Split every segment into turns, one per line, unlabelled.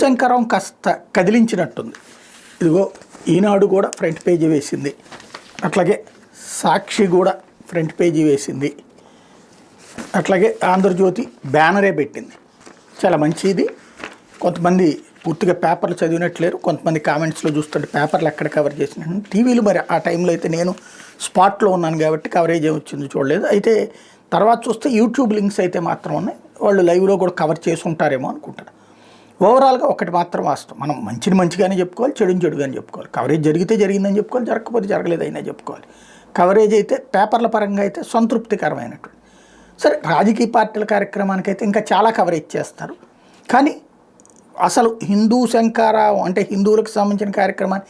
శంకరం కాస్త కదిలించినట్టుంది. ఇదిగో ఈనాడు కూడా ఫ్రంట్ పేజీ వేసింది, అట్లాగే సాక్షి కూడా ఫ్రంట్ పేజీ వేసింది, అట్లాగే ఆంధ్రజ్యోతి బ్యానరే పెట్టింది. చాలా మంచిది. కొంతమంది పూర్తిగా పేపర్లు చదివినట్లేరు, కొంతమంది కామెంట్స్లో చూస్తుంటే పేపర్లు ఎక్కడ కవర్ చేసినట్టు. టీవీలు మరి ఆ టైంలో అయితే నేను స్పాట్లో ఉన్నాను కాబట్టి కవరేజ్ ఏమొచ్చింది చూడలేదు. అయితే తర్వాత చూస్తే యూట్యూబ్ లింక్స్ అయితే మాత్రం ఉన్నాయి, వాళ్ళు లైవ్లో కూడా కవర్ చేసి ఉంటారేమో అనుకుంటారు. ఓవరాల్గా ఒకటి మాత్రం వాస్తవం, మనం మంచిని మంచిగానే చెప్పుకోవాలి, చెడుని చెడుగానే చెప్పుకోవాలి. కవరేజ్ జరిగితే జరిగిందని చెప్పుకోవాలి, జరగకపోతే జరగలేదైనా చెప్పుకోవాలి. కవరేజ్ అయితే పేపర్ల పరంగా అయితే సంతృప్తికరమైనటువంటి. సరే, రాజకీయ పార్టీల కార్యక్రమానికైతే ఇంకా చాలా కవరేజ్ చేస్తారు, కానీ అసలు హిందూ శంకారావు అంటే హిందువులకు సంబంధించిన కార్యక్రమాన్ని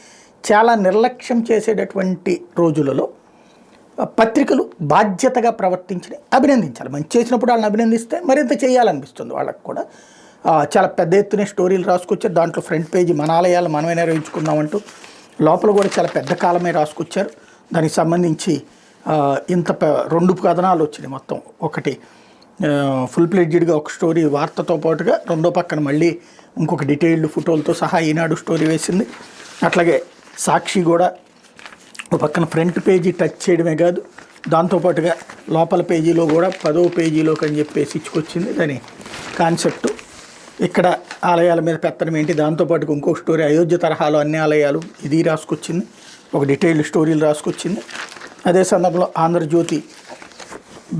చాలా నిర్లక్ష్యం చేసేటటువంటి రోజులలో పత్రికలు బాధ్యతగా ప్రవర్తించి అభినందించాలి. మంచి చేసినప్పుడు వాళ్ళని అభినందిస్తే మరింత చేయాలనిపిస్తుంది వాళ్ళకు కూడా. చాలా పెద్ద ఎత్తున స్టోరీలు రాసుకొచ్చారు. దాంట్లో ఫ్రంట్ పేజీ మన ఆలయాలు మనమే నిర్వహించుకుందామంటూ లోపల కూడా చాలా పెద్ద కాలమే రాసుకొచ్చారు. దానికి సంబంధించి ఇంత 2 కథనాలు వచ్చినాయి మొత్తం. ఒకటి ఫుల్ ప్లేడ్జ్డ్గా ఒక స్టోరీ వార్తతో పాటుగా, రెండో పక్కన మళ్ళీ ఇంకొక డీటెయిల్డ్ ఫోటోలతో సహా ఈనాడు స్టోరీ వేసింది. అట్లాగే సాక్షి కూడా ఒక పక్కన ఫ్రంట్ పేజీ టచ్ చేయడమే కాదు, దాంతోపాటుగా లోపల పేజీలో కూడా 10వ పేజీలోకి అని చెప్పేసి ఇచ్చుకొచ్చింది. దాని కాన్సెప్ట్ ఇక్కడ ఆలయాల మీద పెత్తనం ఏంటి, దాంతోపాటు ఇంకొక స్టోరీ అయోధ్య తరహాలో అన్ని ఆలయాలు ఇది రాసుకొచ్చింది, ఒక డీటెయిల్డ్ స్టోరీలు రాసుకొచ్చింది. అదే సందర్భంలో ఆంధ్రజ్యోతి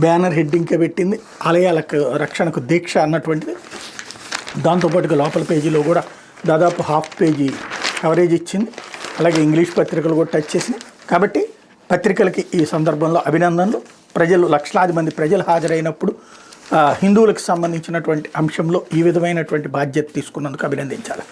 బ్యానర్ హెడ్డింగ్కే పెట్టింది, ఆలయాలకు రక్షణకు దీక్ష అన్నటువంటిది. దాంతోపాటుగా లోపల పేజీలో కూడా దాదాపు హాఫ్ పేజీ కవరేజ్ ఇచ్చింది. అలాగే ఇంగ్లీష్ పత్రికలు కూడా టచ్ చేసింది. కాబట్టి పత్రికలకి ఈ సందర్భంలో అభినందనలు. ప్రజలు, లక్షలాది మంది ప్రజలు హాజరైనప్పుడు హిందువులకు సంబంధించినటువంటి అంశంలో ఈ విధమైనటువంటి బాధ్యత తీసుకున్నందుకు అభినందించాలి.